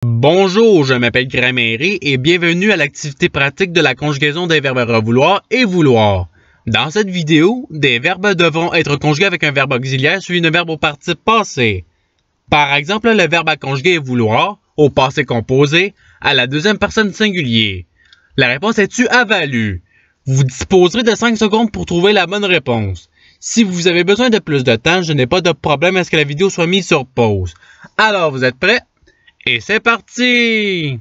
Bonjour, je m'appelle Grammaire et bienvenue à l'activité pratique de la conjugaison des verbes revouloir et vouloir. Dans cette vidéo, des verbes devront être conjugués avec un verbe auxiliaire suivi d'un verbe au participe passé. Par exemple, le verbe à conjuguer est vouloir, au passé composé, à la deuxième personne singulier. La réponse est tu as valu. Vous disposerez de 5 secondes pour trouver la bonne réponse. Si vous avez besoin de plus de temps, je n'ai pas de problème à ce que la vidéo soit mise sur pause. Alors, vous êtes prêts? Et c'est parti!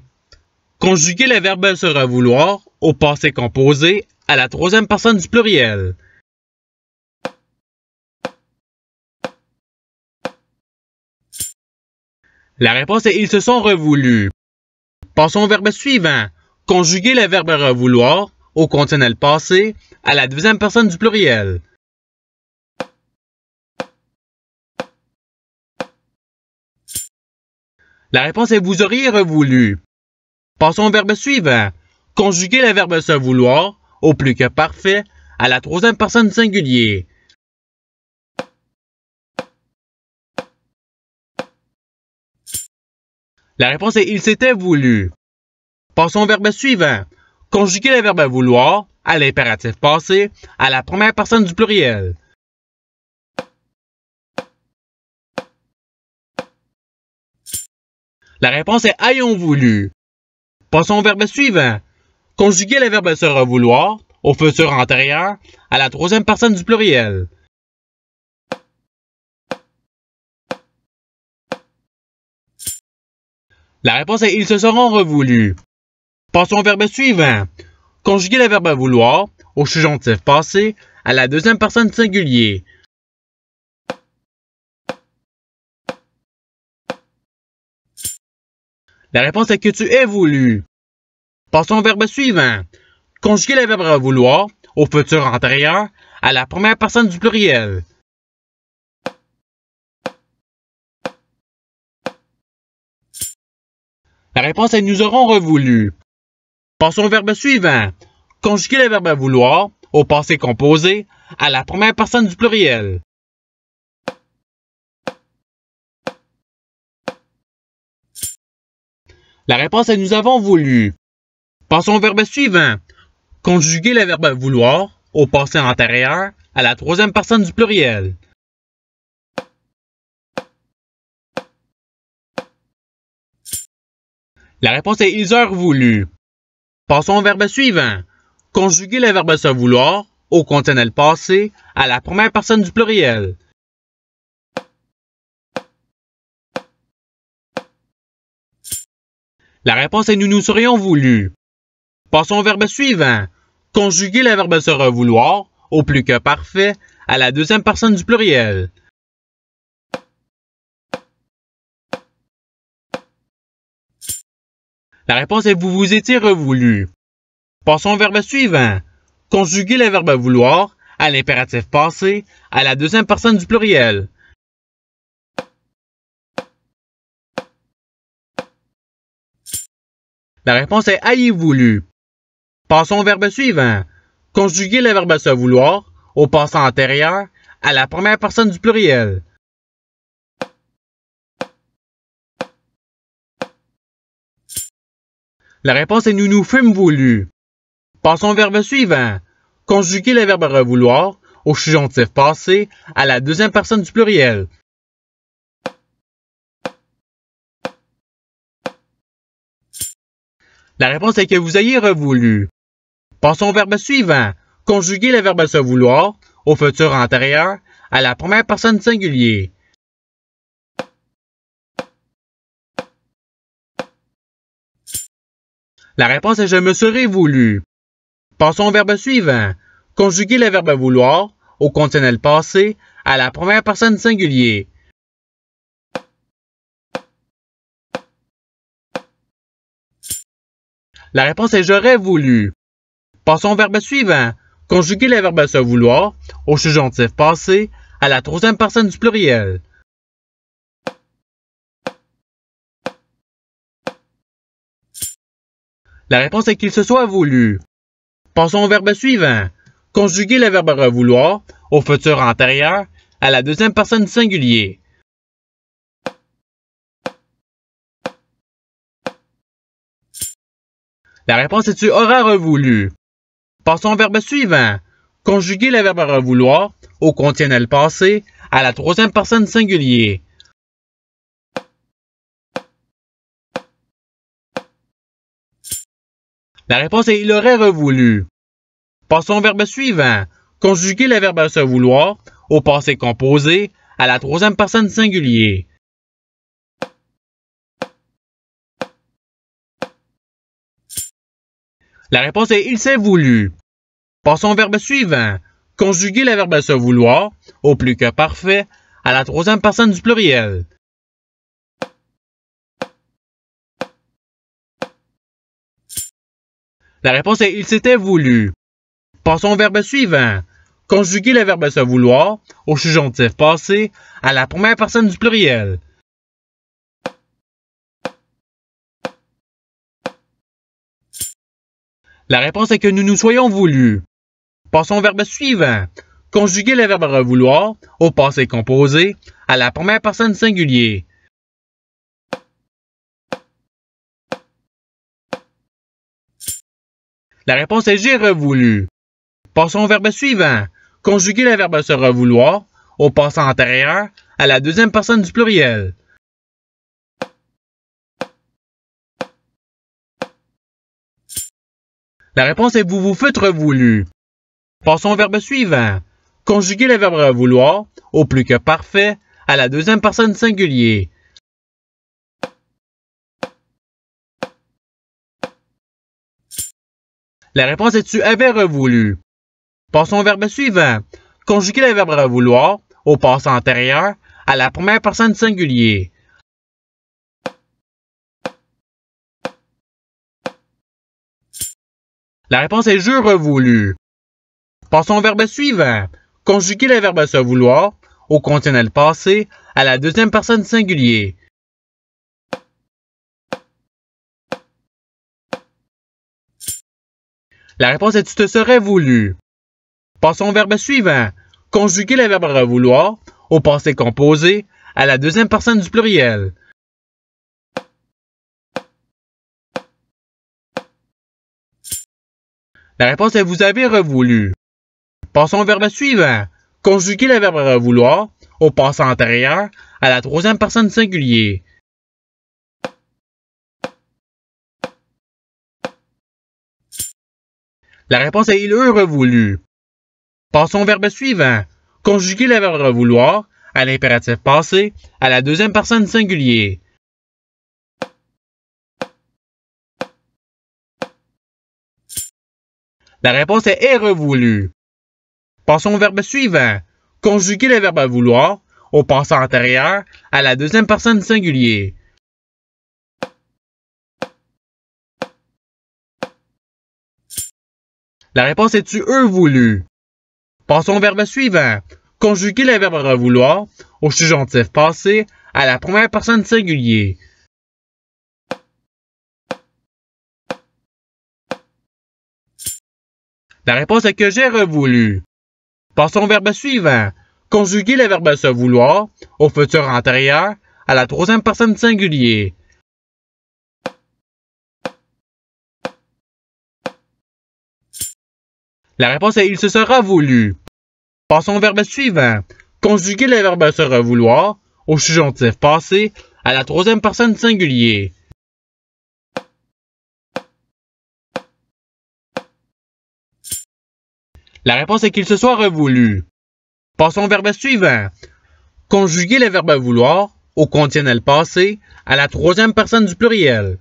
Conjuguer le verbe se revouloir au passé composé à la troisième personne du pluriel. La réponse est ils se sont revoulus. Passons au verbe suivant. Conjuguer le verbe revouloir au conditionnel passé à la deuxième personne du pluriel. La réponse est vous auriez revoulu. Passons au verbe suivant. Conjuguer le verbe se vouloir au plus que parfait à la troisième personne singulier. La réponse est il s'était voulu. Passons au verbe suivant. Conjuguer le verbe vouloir à l'impératif passé à la première personne du pluriel. La réponse est ayons voulu. Passons au verbe suivant. Conjuguer le verbe se revouloir au futur antérieur à la troisième personne du pluriel. La réponse est ils se seront revoulus. Passons au verbe suivant. Conjuguer le verbe vouloir au subjonctif passé à la deuxième personne singulier. La réponse est que tu aies voulu. Passons au verbe suivant. Conjuguer le verbe vouloir au futur antérieur à la première personne du pluriel. La réponse est nous aurons revoulu. Passons au verbe suivant. Conjuguer le verbe vouloir au passé composé à la première personne du pluriel. La réponse est nous avons voulu. Passons au verbe suivant. Conjuguer le verbe vouloir au passé antérieur à la troisième personne du pluriel. La réponse est ils eurent voulu. Passons au verbe suivant. Conjuguer le verbe se vouloir au conditionnel passé à la première personne du pluriel. La réponse est nous serions voulu. Passons au verbe suivant. Conjuguer le verbe se revouloir au plus que parfait à la deuxième personne du pluriel. La réponse est vous vous étiez revoulu. Passons au verbe suivant. Conjuguer le verbe vouloir à l'impératif passé à la deuxième personne du pluriel. La réponse est ayez voulu. Passons au verbe suivant. Conjuguer le verbe se vouloir au passé antérieur à la première personne du pluriel. La réponse est nous nous fûmes voulu. Passons au verbe suivant. Conjuguer le verbe revouloir au subjonctif passé à la deuxième personne du pluriel. La réponse est que vous ayez revoulu. Passons au verbe suivant. Conjuguer le verbe se vouloir au futur antérieur à la première personne singulier. La réponse est je me serais voulu. Passons au verbe suivant. Conjuguer le verbe vouloir au conditionnel passé à la première personne singulier. La réponse est j'aurais voulu. Passons au verbe suivant. Conjuguer le verbe se vouloir au subjonctif passé à la troisième personne du pluriel. La réponse est qu'il se soit voulu. Passons au verbe suivant. Conjuguer le verbe revouloir au futur antérieur à la deuxième personne du singulier. La réponse est tu auras voulu. Passons au verbe suivant. Conjuguer le verbe vouloir au conditionnel passé à la troisième personne singulier. La réponse est il aurait voulu. Passons au verbe suivant. Conjuguer le verbe se vouloir au passé composé à la troisième personne singulier. La réponse est il s'est voulu. Passons au verbe suivant. Conjuguer le verbe se vouloir au plus que parfait à la troisième personne du pluriel. La réponse est il s'était voulu. Passons au verbe suivant. Conjuguer le verbe se vouloir au subjonctif passé à la première personne du pluriel. La réponse est que nous nous soyons voulus. Passons au verbe suivant. Conjuguer le verbe vouloir au passé composé à la première personne singulier. La réponse est j'ai revoulu. Passons au verbe suivant. Conjuguer le verbe se revouloir au passé antérieur à la deuxième personne du pluriel. La réponse est vous vous fûtes revoulu. Passons au verbe suivant. Conjuguer le verbe vouloir au plus que parfait à la deuxième personne singulier. La réponse est tu avais revoulu. Passons au verbe suivant. Conjuguer le verbe vouloir au passé antérieur à la première personne singulier. La réponse est je revoulu. Passons au verbe suivant. Conjuguer le verbe se vouloir au conditionnel passé à la deuxième personne singulier. La réponse est tu te serais voulu. Passons au verbe suivant. Conjuguer le verbe vouloir au passé composé à la deuxième personne du pluriel. La réponse est vous avez revoulu. Passons au verbe suivant. Conjuguer le verbe vouloir au passé antérieur à la troisième personne singulier. La réponse est il eût revoulu. Passons au verbe suivant. Conjuguer le verbe vouloir à l'impératif passé à la deuxième personne singulier. La réponse est revoulu. Passons au verbe suivant. Conjuguer le verbe vouloir au passé antérieur à la deuxième personne singulier. La réponse est tu eux voulu. Passons au verbe suivant. Conjuguer le verbe vouloir au subjonctif passé à la première personne singulier. La réponse est que j'ai revoulu. Passons au verbe suivant. Conjuguer le verbe se vouloir au futur antérieur à la troisième personne singulier. La réponse est il se sera voulu. Passons au verbe suivant. Conjuguer le verbe se revouloir au subjonctif passé à la troisième personne singulier. La réponse est qu'il se soit revoulu. Passons au verbe suivant. Conjuguer le verbe vouloir au conditionnel passé à la troisième personne du pluriel.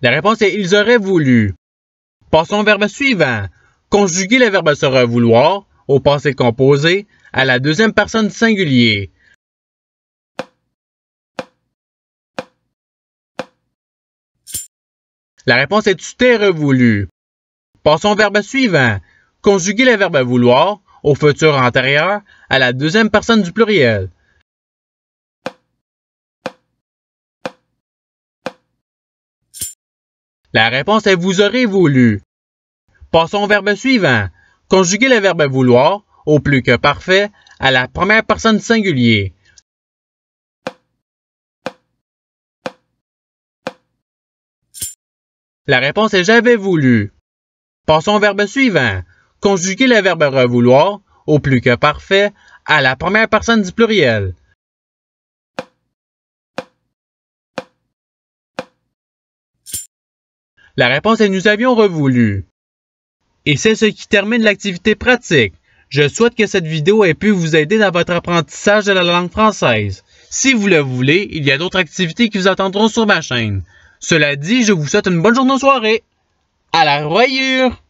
La réponse est ils auraient voulu. Passons au verbe suivant. Conjuguer le verbe se revouloir au passé composé à la deuxième personne singulier. La réponse est tu t'es revoulu. Passons au verbe suivant. Conjuguer le verbe vouloir au futur antérieur à la deuxième personne du pluriel. La réponse est vous aurez voulu. Passons au verbe suivant. Conjuguer le verbe vouloir au plus que parfait à la première personne singulier. La réponse est j'avais voulu. Passons au verbe suivant. Conjuguer le verbe revouloir, au plus que parfait, à la première personne du pluriel. La réponse est nous avions revoulu. Et c'est ce qui termine l'activité pratique. Je souhaite que cette vidéo ait pu vous aider dans votre apprentissage de la langue française. Si vous le voulez, il y a d'autres activités qui vous attendront sur ma chaîne. Cela dit, je vous souhaite une bonne journée ou soirée. À la revoyure!